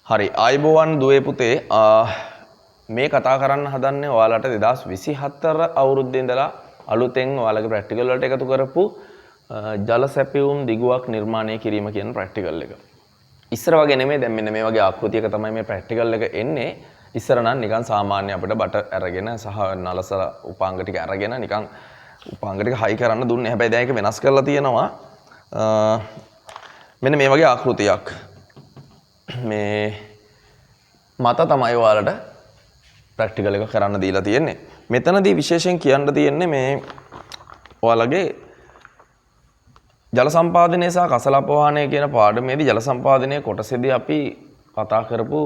හරි ආයිබෝවන් දුවේ පුතේ මේ කතා කරන්න හදන්නේ ඔයාලට 2024 අවුරුද්දේ ඉඳලා අලුතෙන් ඔයාලගේ ප්‍රැක්ටිකල් වලට එකතු කරපු ජල සැපයුම් දිගුවක් නිර්මාණය කිරීම කියන ප්‍රැක්ටිකල් එක. ඉස්සර වගේ නෙමෙයි දැන් මෙන්න මේ වගේ ආකෘතියක තමයි මේ ප්‍රැක්ටිකල් එක එන්නේ. ඉස්සර නම් නිකන් සාමාන්‍ය අපිට බට අරගෙන සහ නලසල උපාංග ටික අරගෙන නිකන් උපාංග ටික හයි කරන්න දුන්නේ. හැබැයි දැන් ඒක වෙනස් කරලා තියෙනවා. මෙන්න මේ වගේ ආකෘතියක්. මේ මත තමයි ඔයාලට ප්‍රැක්ටිකල් එක කරන්න දීලා තියෙන්නේ. මෙතනදී විශේෂයෙන් කියන්න තියෙන්නේ මේ ඔයාලගේ ජල සම්පාදනය සහ කසල අපවාහනය කියන පාඩමේදී ජල සම්පාදනය කොටසේදී අපි කතා කරපු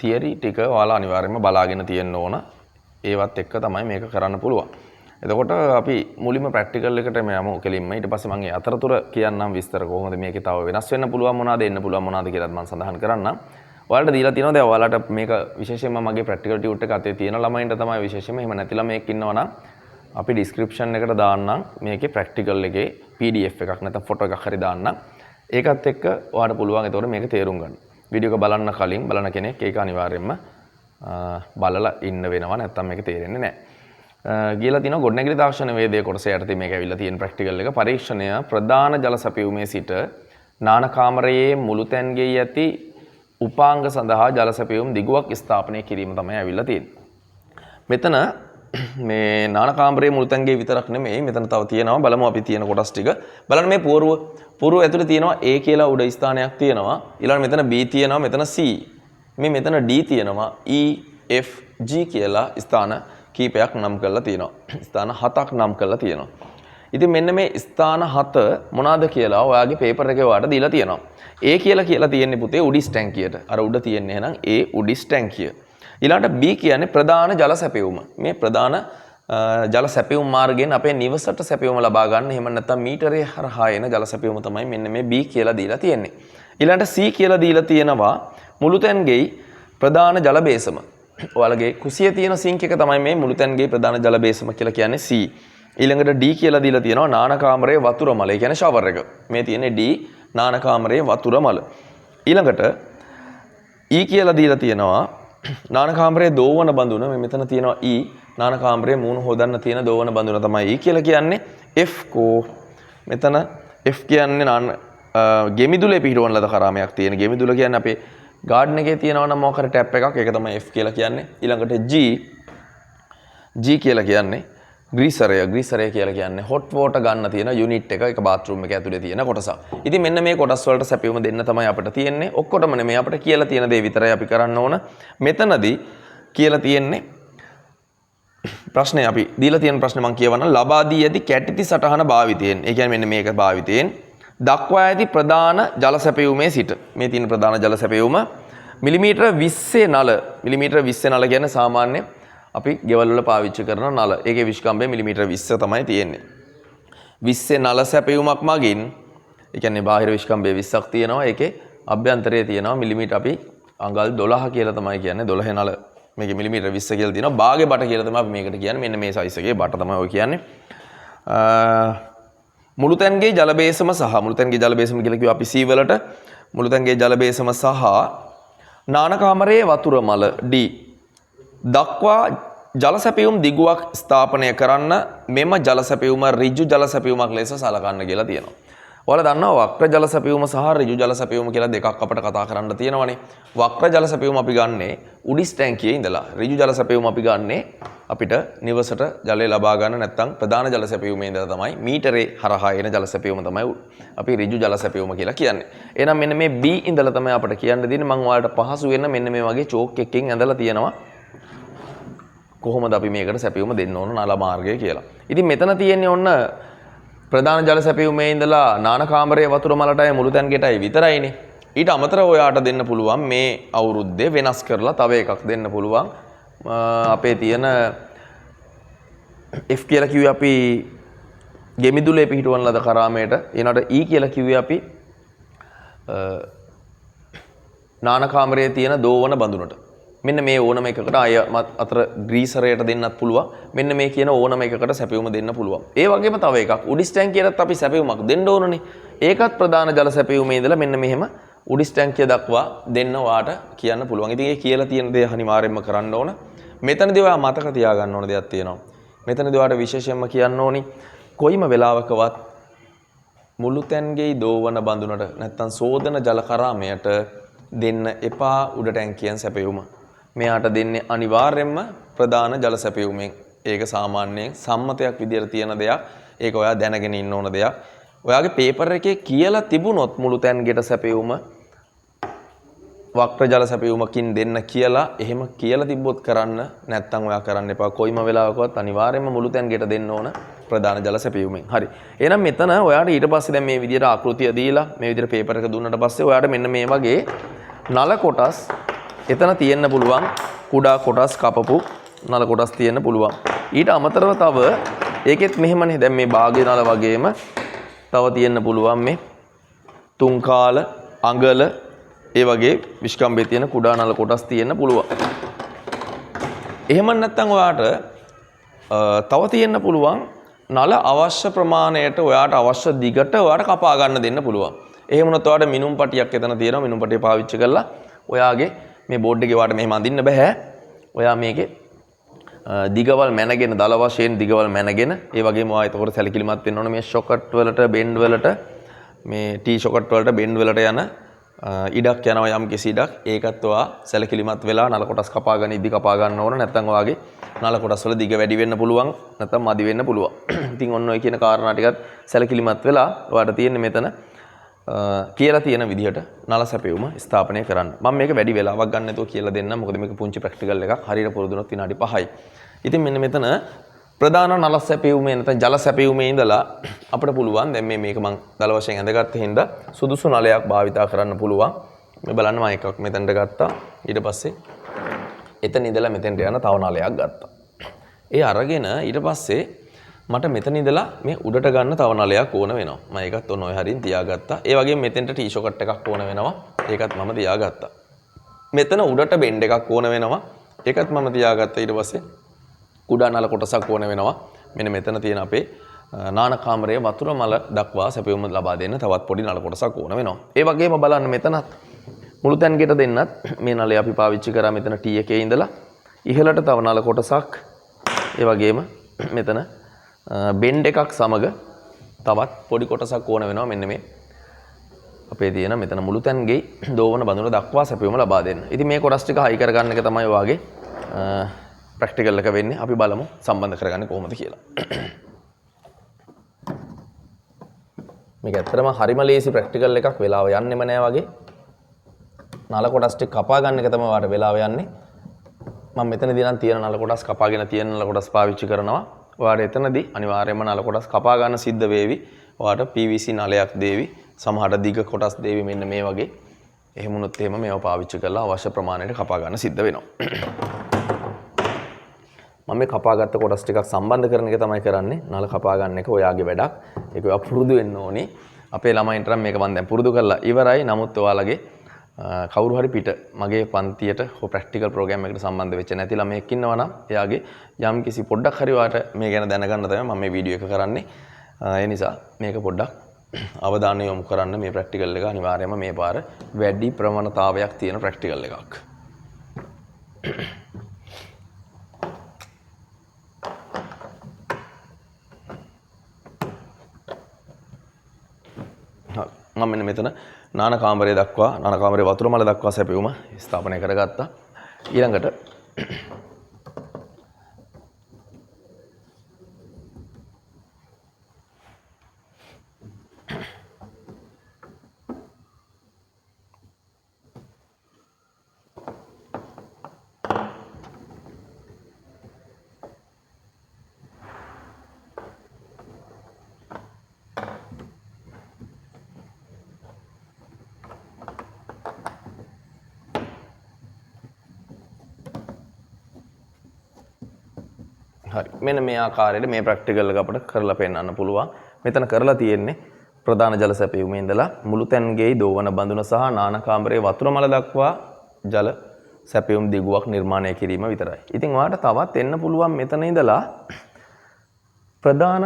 තියරි ටික ඔයාලා අනිවාර්යයෙන්ම බලාගෙන තියෙන්න ඕන. ඒවත් එක්ක තමයි මේක කරන්න පුළුවන්. එතකොට අපි මුලින්ම ප්‍රැක්ටිකල් එකට යමු කෙලින්ම. ඊට පස්සේ මම අතරතුර කියන්නම් විස්තර කොහොමද මේකේ තව වෙනස් වෙන්න පුළුවන් මොනවාද එන්න පුළුවන් මොනවාද කියලාත් මම සඳහන් කරන්නම්. ඔයාලට දීලා තියෙනවා දැන් ඔයාලට මේක විශේෂයෙන්ම මගේ ප්‍රැක්ටිකල් ටියුට් එක අතේ තියෙන ළමයින්ට තමයි විශේෂයෙන්ම එහෙම නැති ළමයෙක් ඉන්නවා නම් අපි ඩිස්ක්‍රිප්ෂන් එකට දාන්නම් මේකේ ප්‍රැක්ටිකල් එකේ PDF එකක් නැත්නම් ෆොටෝ එකක් හරි දාන්නම්. ඒකත් එක්ක ඔයාලට පුළුවන් එතකොට මේක තේරුම් ගන්න. වීඩියෝ එක බලන්න කලින් බලන කෙනෙක් ඒක අනිවාර්යයෙන්ම බලලා ඉන්න වෙනවා නැත්නම් මේක තේරෙන්නේ නැහැ. ගියලා තිනවා ගොඩනැගිලි තාක්ෂණ වේදයේ කොටස යටතේ මේක ඇවිල්ලා තියෙන ප්‍රැක්ටිකල් එක පරීක්ෂණය ප්‍රධාන ජල සැපයුමේ සිට නාන කාමරයේ මුළු තැන්ගෙයි ඇති උපාංග සඳහා ජල සැපයුම් දිගුවක් ස්ථාපනය කිරීම තමයි ඇවිල්ලා තියෙන්නේ. මෙතන මේ නාන කාමරයේ මුළු තැන්ගෙයි විතරක් නෙමෙයි මෙතන තව තියෙනවා බලමු අපි තියෙන කොටස් ටික. බලන්න මේ පුරුව ඇතුලේ තියෙනවා A කියලා උඩ ස්ථානයක් තියෙනවා. ඊළඟ මෙතන B තියෙනවා මෙතන C. මෙතන D තියෙනවා E F G කියලා ස්ථාන කීපයක් නම් කරලා තියෙනවා. ස්ථාන 7ක් නම් කරලා තියෙනවා. ඉතින් මෙන්න මේ ස්ථාන 7 මොනවාද කියලා ඔයාගේ පේපර් එකේ ඔයාලට දීලා තියෙනවා. A කියලා තියෙන්නේ පුතේ උඩිස් ටැංකියට. අර උඩ තියෙන්නේ එහෙනම් A උඩිස් ටැංකිය. ඊළඟට B කියන්නේ ප්‍රධාන ජල සැපයුම. මේ ප්‍රධාන ජල සැපයුම් මාර්ගයෙන් අපේ නිවසට සැපයුම ලබා ගන්න. එහෙම නැත්නම් මීටරේ හරහා එන ජල සැපයුම තමයි මෙන්න මේ B කියලා දීලා තියෙන්නේ. ඊළඟට C කියලා දීලා තියෙනවා මුළුතැන්ගෙයි ප්‍රධාන ජල බේසම. ඔයාලගේ කුසියේ තියෙන සිංක් එක තමයි මේ මුළුතැන්ගේ ප්‍රධාන ජල බේසම කියලා කියන්නේ C. ඊළඟට D කියලා දීලා තියෙනවා නාන කාමරයේ වතුර මල. ඒ කියන්නේ ෂවර් එක. මේ තියෙන්නේ D නාන කාමරයේ වතුර මල. ඊළඟට E කියලා දීලා තියෙනවා නාන කාමරයේ දෝවන බඳුන. මෙතන තියෙනවා E නාන කාමරයේ මූණ හොදන්න තියෙන දෝවන බඳුන තමයි E කියලා කියන්නේ. F කෝ මෙතන F කියන්නේ ගෙමිදුලේ පිහිටවන ලද කරාමයක් තියෙන. ගෙමිදුල කියන්නේ අපේ ගාඩන් එකේ තියෙනවා නම් මොකක් හරි ටැප් එකක්. ඒක තමයි F කියලා කියන්නේ. ඊළඟට G කියලා කියන්නේ ග්‍රීසරය කියලා කියන්නේ හොට් වෝටර් ගන්න තියෙන යුනිට් එක. ඒක බාත්රූම් එක ඇතුලේ තියෙන කොටසක්. ඉතින් මෙන්න මේ කොටස් වලට සැපයුම දෙන්න තමයි අපිට තියෙන්නේ. ඔක්කොටම නෙමෙයි අපිට කියලා තියෙන දේ විතරයි අපි කරන්න ඕන. මෙතනදී කියලා තියෙන්නේ ප්‍රශ්නේ අපි දීලා තියෙන ප්‍රශ්නේ මම කියවනම් ලබා දී ඇති කැටිති සටහන භාවිතයෙන්. ඒ කියන්නේ මෙන්න මේක භාවිතයෙන් දක්වා ඇති ප්‍රධාන ජල සැපයුමේ සිට මේ තියෙන ප්‍රධාන ජල සැපයුම මිලිමීටර 20 නල. මිලිමීටර 20 නල කියන්නේ සාමාන්‍ය අපි ගෙවල් වල පාවිච්චි කරන නල. ඒකේ විශ්කම්භය මිලිමීටර 20 තමයි තියෙන්නේ. 20 නල සැපයුමක් මගින් ඒ කියන්නේ බාහිර විශ්කම්භය 20ක් තියෙනවා. ඒකේ අභ්‍යන්තරයේ තියෙනවා මිලිමීටර අපි අඟල් 12 කියලා තමයි කියන්නේ. 12 නල මේකේ මිලිමීටර 20 කියලා තියෙනවා. බාගේ බට කියලා තමයි අපි මේකට කියන්නේ. මෙන්න මේ සයිස් එකේ බට තමයි ඔය කියන්නේ. මුළුතැන්ගේ ජල බේසම සහ මුළුතැන්ගේ ජල බේසම කියලා කිව්වා අපි C වලට. මුළුතැන්ගේ ජල බේසම සහ නාන කාමරයේ වතුර මල D දක්වා ජල සැපයුම් දිගුවක් ස්ථාපනය කරන්න මෙම ජල සැපයුම ඍජු ජල සැපයුමක් ලෙස සලකන්න කියලා තියෙනවා. ඔයාලා දන්නවා වක්‍ර ජල සැපයුම සහ ඍජු ජල සැපයුම කියලා දෙකක් අපිට කතා කරන්න තියෙනවනේ. වක්‍ර ජල සැපයුම අපි ගන්නේ උඩිස් ටැංකියේ ඉඳලා. ඍජු ජල සැපයුම අපි ගන්නේ අපිට නිවසට ජලය ලබා ගන්න නැත්නම් ප්‍රධාන ජල සැපයුමේ ඉඳලා තමයි මීටරේ හරහා එන ජල සැපයුම තමයි අපි ඍජු ජල සැපයුම කියලා කියන්නේ. එහෙනම් මෙන්න මේ B ඉඳලා තමයි අපිට කියන්න දෙන්නේ. මම ඔයාලට පහසු වෙන්න මෙන්න මේ වගේ චෝක් එකකින් ඇඳලා තියෙනවා. කොහොමද අපි මේකට සැපයුම දෙන්න ඕන නල මාර්ගය කියලා. ඉතින් මෙතන තියෙන්නේ ඔන්න ප්‍රධාන ජල සැපයුමේ ඉඳලා නාන කාමරයේ වතුර මලටයි මුළු තැන්ගෙටයි විතරයිනේ. ඊට අමතරව ඔයාට දෙන්න පුළුවන් මේ අවුරුද්දේ වෙනස් කරලා තව එකක් දෙන්න පුළුවන්. අපේ තියෙන F කියලා කිව්වේ අපි ගෙමිදුලේ පිහිටවන ලද කරාමයට. ඊනට E කියලා කිව්වේ අපි නාන කාමරයේ තියෙන දෝවන බඳුනට. මෙන්න මේ ඕනම එකකට අය අතර ග්‍රීසරයට දෙන්නත් පුළුවන්. මෙන්න මේ කියන ඕනම එකකට සැපයුම දෙන්න පුළුවන්. ඒ වගේම තව එකක් උඩිස් ටැංකියටත් අපි සැපයුමක් දෙන්න ඕනනේ. ඒකත් ප්‍රධාන ජල සැපයුමේ ඉඳලා මෙන්න මෙහෙම උඩිස් ටැංකිය දක්වා දෙන්න ඔයාට කියන්න පුළුවන්. ඉතින් ඒ කියලා තියෙන දේ අනිවාර්යයෙන්ම කරන්න ඕන. මෙතනදී ඔයා මතක තියාගන්න ඕන දෙයක් තියෙනවා. මෙතනදී ඔයාට විශේෂයෙන්ම කියන්න ඕනි කොයිම වෙලාවකවත් මුළු තැන්ගේ දෝවන බඳුනට නැත්තම් සෝදන ජල කරාමයට දෙන්න එපා උඩ ටැංකියෙන් සැපයුම. මෙයාට දෙන්නේ අනිවාර්යයෙන්ම ප්‍රධාන ජල සැපයුමෙන්. ඒක සාමාන්‍යයෙන් සම්මතයක් විදියට තියෙන දෙයක්. ඒක ඔයා දැනගෙන ඉන්න ඕන දෙයක්. ඔයාගේ පේපර් එකේ කියලා තිබුණොත් මුළු තැන්ගෙට සැපයුම වක්‍ර ජල සැපයුමකින් දෙන්න කියලා එහෙම කියලා තිබ්බොත් කරන්න නැත්නම් ඔයා කරන්න එපා. කොයිම වෙලාවකවත් අනිවාර්යයෙන්ම මුළු තැන්ගෙට දෙන්න ඕන ප්‍රධාන ජල සැපයුමෙන්. හරි. එහෙනම් මෙතන ඔයාට ඊට පස්සේ දැන් මේ විදියට ආකෘතිය දීලා මේ විදියට පේපර් එක දුන්නට පස්සේ ඔයාට මෙන්න මේ වගේ නල කොටස් එතන තියෙන්න පුළුවන්. කුඩා කොටස් කපපු නල කොටස් තියෙන්න පුළුවන්. ඊට අමතරව තව ඒකෙත් මෙහෙමනේ දැන් මේ භාගය නල වගේම තව තියෙන්න පුළුවන් මේ තුන් කාල අඟල ඒ වගේ විශ්කම්බේ තියෙන කුඩා නල කොටස් තියෙන්න පුළුවන්. එහෙම නැත්නම් ඔයාට තව තියෙන්න පුළුවන් නල අවශ්‍ය ප්‍රමාණයට ඔයාට අවශ්‍ය දිගට ඔයාට කපා ගන්න දෙන්න පුළුවන්. එහෙම වුණොත් ඔයාට මිනුම් පටියක් එතන තියෙනවා. මිනුම් පටිය පාවිච්චි කරලා ඔයාගේ මේ බෝඩ් එකේ ඔයාට මෙහෙම අඳින්න බෑ. ඔයා මේකේ දිගවල් මැනගෙන දල වශයෙන් දිගවල් මැනගෙන ඒ වගේම ඔයා එතකොට සැලකිලිමත් වෙන්න ඕනේ මේ ෂොකට් වලට බෙන්ඩ් වලට මේ ටී ෂොකට් වලට බෙන්ඩ් වලට යන ඉඩක් යනවා යම් කිසි ඉඩක් ඒකත් ඔයා සැලකිලිමත් වෙලා නල කොටස් කපා ගන්න ඉදි කපා ගන්න ඕන නැත්නම් ඔයාගේ නල කොටස් වල දිග වැඩි වෙන්න පුළුවන් නැත්නම් මදි වෙන්න පුළුවන්. ඉතින් ඔන්න ඔය කියන කාරණා ටිකත් සැලකිලිමත් වෙලා ඔයාට තියෙන්නේ මෙතන කියලා තියෙන විදිහට නල සැපයුම ස්ථාපනය කරන්න. මම මේක වැඩි වෙලාවක් ගන්න නැතුව කියලා දෙන්නම්. මොකද මේක පුංචි ප්‍රැක්ටිකල් එකක්. හරියට පුරුදුනොත් විනාඩි 5යි. ඉතින් මෙන්න මෙතන ප්‍රධාන නල සැපයුමේ නැත්නම් ජල සැපයුමේ ඉඳලා අපිට පුළුවන් දැන් මේක මම දල වශයෙන් ඇඳගත්ත හින්දා සුදුසු නලයක් භාවිතා කරන්න පුළුවන්. මේ බලන්න මම එකක් මෙතනට ගත්තා. ඊට පස්සේ එතන ඉඳලා මෙතෙන්ට යන තව නලයක් ගත්තා. ඒ අරගෙන ඊට පස්සේ මට මෙතන ඉඳලා මේ උඩට ගන්න තව නලයක් ඕන වෙනවා. මම ඒකත් ඔන්න ඔය හරින් තියාගත්තා. ඒ වගේම මෙතෙන්ට ටී ෂොකට් එකක් ඕන වෙනවා. ඒකත් මම තියාගත්තා. මෙතන උඩට බෙන්ඩ් එකක් ඕන වෙනවා. ඒකත් මම තියාගත්තා. ඊට පස්සේ කුඩා නල කොටසක් ඕන වෙනවා. මෙන්න මෙතන තියෙන අපේ නාන කාමරයේ වතුර මල දක්වා සැපයුම ලබා දෙන්න තවත් පොඩි නල කොටසක් ඕන වෙනවා. ඒ වගේම බලන්න මෙතනත් මුළු තැන් ගෙට දෙන්නත් මේ නලය අපි පාවිච්චි කරා මෙතන T එකේ ඉඳලා ඉහළට තව නල කොටසක් ඒ වගේම මෙතන බෙන්ඩ් එකක් සමග තවත් පොඩි කොටසක් ඕන වෙනවා මෙන්න මේ අපේ තියෙන මෙතන මුළු තැන්ගේ දෝවන බඳුන දක්වා සැපයුම ලබා දෙන්න. ඉතින් මේ කොටස් ටික හයි කරගන්න එක තමයි ඔයාගේ ප්‍රැක්ටිකල් එක වෙන්නේ. අපි බලමු සම්බන්ධ කරගන්නේ කොහොමද කියලා. මේක ඇත්තටම හරිම ලේසි ප්‍රැක්ටිකල් එකක්. වෙලාව යන්නෙම නෑ වගේ. නල කොටස් ටික කපා ගන්න එක තමයි ඔයාලට වෙලාව යන්නේ. මම මෙතනදී නම් තියෙන නල කොටස් කපාගෙන තියෙන නල කොටස් පාවිච්චි කරනවා. ඔයාලට එතනදී අනිවාර්යයෙන්ම නල කොටස් කපා ගන්න සිද්ධ වේවි. ඔයාලට PVC නලයක් දේවි. සමහරට දිග කොටස් දේවි මෙන්න මේ වගේ. එහෙම වුණොත් එහෙම මේවා පාවිච්චි කරලා අවශ්‍ය ප්‍රමාණයට කපා ගන්න සිද්ධ වෙනවා. මම මේ කපාගත්ත කොටස් ටිකක් සම්බන්ධ කරන එක තමයි කරන්නේ. නල කපා ගන්න එක ඔයාගේ වැඩක්. ඒක ඔයා පුරුදු වෙන්න ඕනේ. අපේ ළමයින්ට නම් මේක මම දැන් පුරුදු කරලා ඉවරයි. නමුත් ඔයාලගේ කවුරු හරි පිට මගේ පන්තියට හෝ ප්‍රැක්ටිකල් ප්‍රෝග්‍රෑම් එකකට සම්බන්ධ වෙච්ච නැති ළමයෙක් ඉන්නවා නම් එයාගේ යම් කිසි පොඩ්ඩක් හරි ඔයාට මේ ගැන දැනගන්න තමයි මම මේ වීඩියෝ එක කරන්නේ. ඒ නිසා මේක පොඩ්ඩක් අවධානය යොමු කරන්න. මේ ප්‍රැක්ටිකල් එක අනිවාර්යයෙන්ම මේ පාර වැඩි ප්‍රවණතාවයක් තියෙන ප්‍රැක්ටිකල් එකක්. මම මෙන්න මෙතන නාන කාමරය දක්වා නාන කාමරයේ වතුර මල දක්වා සැපයුම ස්ථාපනය කරගත්තා. ඊළඟට හරි මෙන්න මේ ආකාරයට මේ ප්‍රැක්ටිකල් එක අපිට කරලා පෙන්නන්න පුළුවන්. මෙතන කරලා තියෙන්නේ ප්‍රධාන ජල සැපයුමේ ඉඳලා මුළු තැන්ගේ දෝවන බඳුන සහ නාන කාමරයේ වතුර මල දක්වා ජල සැපයුම් දිගුවක් නිර්මාණය කිරීම විතරයි. ඉතින් ඔයාලට තවත් එන්න පුළුවන් මෙතන ඉඳලා ප්‍රධාන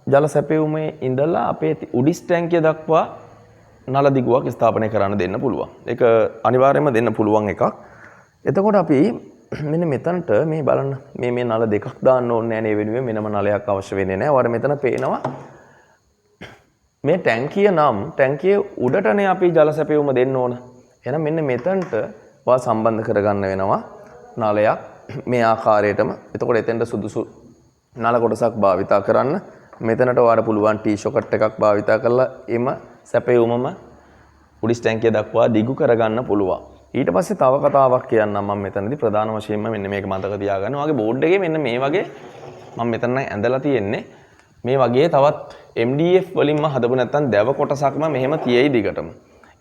ජල සැපයුමේ ඉඳලා අපේ උඩිස් ටැංකිය දක්වා නල දිගුවක් ස්ථාපනය කරන්න දෙන්න පුළුවන්. ඒක අනිවාර්යයෙන්ම දෙන්න පුළුවන් එකක්. එතකොට අපි මෙන්න මෙතනට මේ බලන්න මේ නල දෙකක් දාන්න ඕනේ නැහැ නේ වෙනුවෙන් වෙනම නලයක් අවශ්‍ය වෙන්නේ නැහැ. ඔයාලට මෙතන පේනවා මේ ටැංකිය නම් ටැංකිය උඩටනේ අපි ජල සැපයුම දෙන්න ඕන. එහෙනම් මෙන්න මෙතනට ඔයා සම්බන්ධ කරගන්න වෙනවා නලයක් මේ ආකාරයටම. එතකොට එතෙන්ට සුදුසු නල කොටසක් භාවිතා කරන්න. මෙතනට ඔයාලට පුළුවන් ටී ෂොකට් එකක් භාවිතා කරලා එම සැපයුමම උඩිස් ටැංකිය දක්වා දිගු කරගන්න පුළුවන්. ඊට පස්සේ තව කතාවක් කියන්නම් මම මෙතනදී ප්‍රධාන වශයෙන්ම මෙන්න මේක මතක තියාගන්න. ඔයාගේ බෝඩ් එකේ මෙන්න මේ වගේ මම මෙතන ඇඳලා තියෙන්නේ මේ වගේ තවත් MDF වලින්ම හදපු නැත්තම් දැව කොටසක්ම මෙහෙම තියෙයි දිගටම.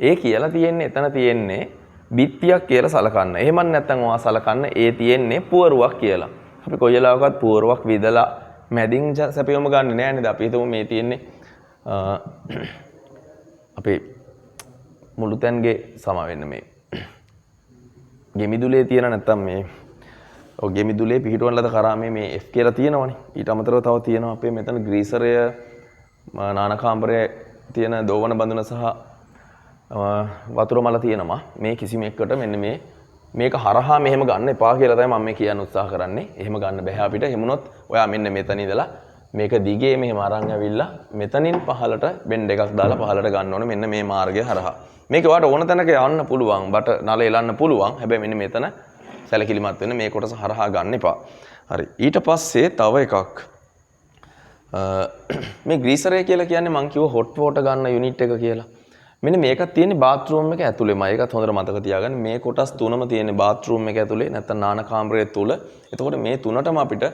ඒ කියලා තියෙන්නේ එතන තියෙන්නේ බිත්තියක් කියලා සලකන්න. එහෙම නැත්තම් ඔයා සලකන්න ඒ තියෙන්නේ පුවරුවක් කියලා. අපි කොයි වෙලාවකවත් පුවරුවක් විදලා මැදින් සැපයුම ගන්න නෑ නේද? අපි හිතමු මේ තියෙන්නේ අපේ මුළුතැන්ගේ සම වෙන්න මේ ගෙමිදුලේ තියෙන නැත්තම් මේ ඔය ගෙමිදුලේ පිහිටුවන් ලද කරාමේ මේ F කියලා තියෙනවනේ. ඊට අමතරව තව තියෙනවා අපේ මෙතන ග්‍රීසරය නානකාම්බරයේ තියෙන දෝවන බඳුන සහ වතුර මල තියෙනවා. මේ කිසිම එකකට මෙන්න මේක හරහා මෙහෙම ගන්න එපා කියලා තමයි මම මේ කියන්න උත්සාහ කරන්නේ. එහෙම ගන්න බෑ අපිට. එහෙමුනොත් ඔයා මෙන්න මෙතන ඉඳලා මේක දිගේ මෙහෙම අරන් ඇවිල්ලා මෙතනින් පහලට බෙන්ඩ් එකක් දාලා පහලට ගන්න ඕනේ මෙන්න මේ මාර්ගය හරහා. මේක ඔයාට ඕන තැනක යන්න පුළුවන්. බට නල එලන්න පුළුවන්. හැබැයි මෙන්න මෙතන සැලකිලිමත් වෙන්න මේ කොටස හරහා ගන්න එපා. හරි. ඊට පස්සේ තව එකක්. මේ ග්‍රීසරය කියලා කියන්නේ මං කිව්ව හොට් වෝටර් ගන්න යුනිට් එක කියලා. මෙන්න මේකක් තියෙන්නේ බාත්රූම් එක ඇතුළේම. ඒකත් හොඳට මතක තියාගන්න. මේ කොටස් තුනම තියෙන්නේ බාත්රූම් එක ඇතුළේ නැත්නම් නාන කාමරය තුල. එතකොට මේ තුනටම අපිට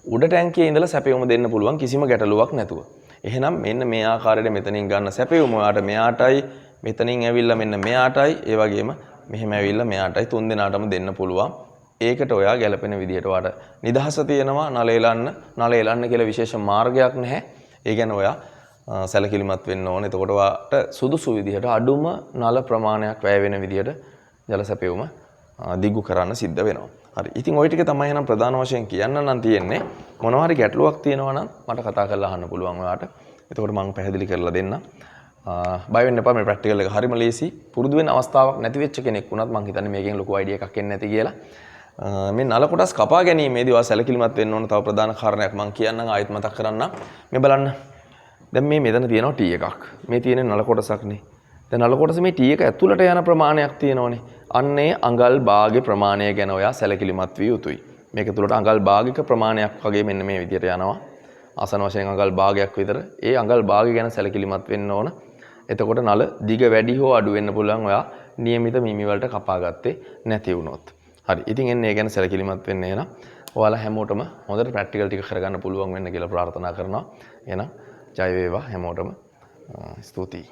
උඩ ටැංකියේ ඉඳලා සැපයුම දෙන්න පුළුවන් කිසිම ගැටලුවක් නැතුව. එහෙනම් මෙන්න මේ ආකාරයට මෙතනින් ගන්න සැපයුම ඔයාට මෙයාටයි මෙතනින් ඇවිල්ලා මෙන්න මෙයාටයි ඒ වගේම මෙහෙම ඇවිල්ලා මෙයාටයි තුන් දෙනාටම දෙන්න පුළුවන්. ඒකට ඔයා ගැලපෙන විදිහට ඔයාට නිදහස තියෙනවා නල එලන්න කියලා විශේෂ මාර්ගයක් නැහැ. ඒ කියන්නේ ඔයා සැලකිලිමත් වෙන්න ඕනේ. එතකොට ඔයාට සුදුසු විදිහට අඩුම නල ප්‍රමාණයක් වැය වෙන විදිහට ජල සැපයුම දිගු කරන්න සිද්ධ වෙනවා. හරි. ඉතින් ওই ටික තමයි එහෙනම් ප්‍රධාන වශයෙන් කියන්න නම් තියෙන්නේ. මොනවා හරි ගැටලුවක් තියෙනවා නම් මට කතා කරලා අහන්න පුළුවන් ඔයාට. එතකොට මම පැහැදිලි කරලා දෙන්නම්. බය වෙන්න එපා මේ ප්‍රැක්ටිකල් එක හරිම ලේසි. පුරුදු වෙන අවස්ථාවක් නැති වෙච්ච කෙනෙක් වුණත් මම හිතන්නේ මේකෙන් ලොකු අයිඩියා එකක් එන්නේ නැති කියලා. මේ නල කොටස් කපා ගැනීමේදී ඔයා සැලකිලිමත් වෙන්න ඕන තව ප්‍රධාන කාරණයක් මම කියන්නම් ආයෙත් මතක් කරන්නම්. මේ බලන්න. දැන් මේ මෙතන තියෙනවා T එකක්. මේ තියෙන්නේ නල කොටසක්නේ. දැන් නල කොටස මේ T එක ඇතුළට යන ප්‍රමාණයක් තියෙනවනේ. අන්නේ අඟල් භාගයේ ප්‍රමාණය ගැන ඔයා සැලකිලිමත් විය යුතුයි. මේක තුළට අඟල් භාගික ප්‍රමාණයක් වගේ මෙන්න මේ විදිහට යනවා. ආසන වශයෙන් අඟල් භාගයක් විතර. ඒ අඟල් භාගය ගැන සැලකිලිමත් වෙන්න ඕන. එතකොට නල දිග වැඩි හෝ අඩු වෙන්න පුළුවන් ඔයා નિયમિત මිමි වලට කපා ගත්තේ නැති වුණොත්. හරි. ඉතින් එන්නේ ඒ ගැන සැලකිලිමත් වෙන්න එන. ඔයාලා හැමෝටම හොඳට ප්‍රැක්ටිකල් ටික කරගන්න පුළුවන් වෙන්න කියලා ප්‍රාර්ථනා කරනවා. එහෙනම් ජය වේවා හැමෝටම. ස්තුතියි.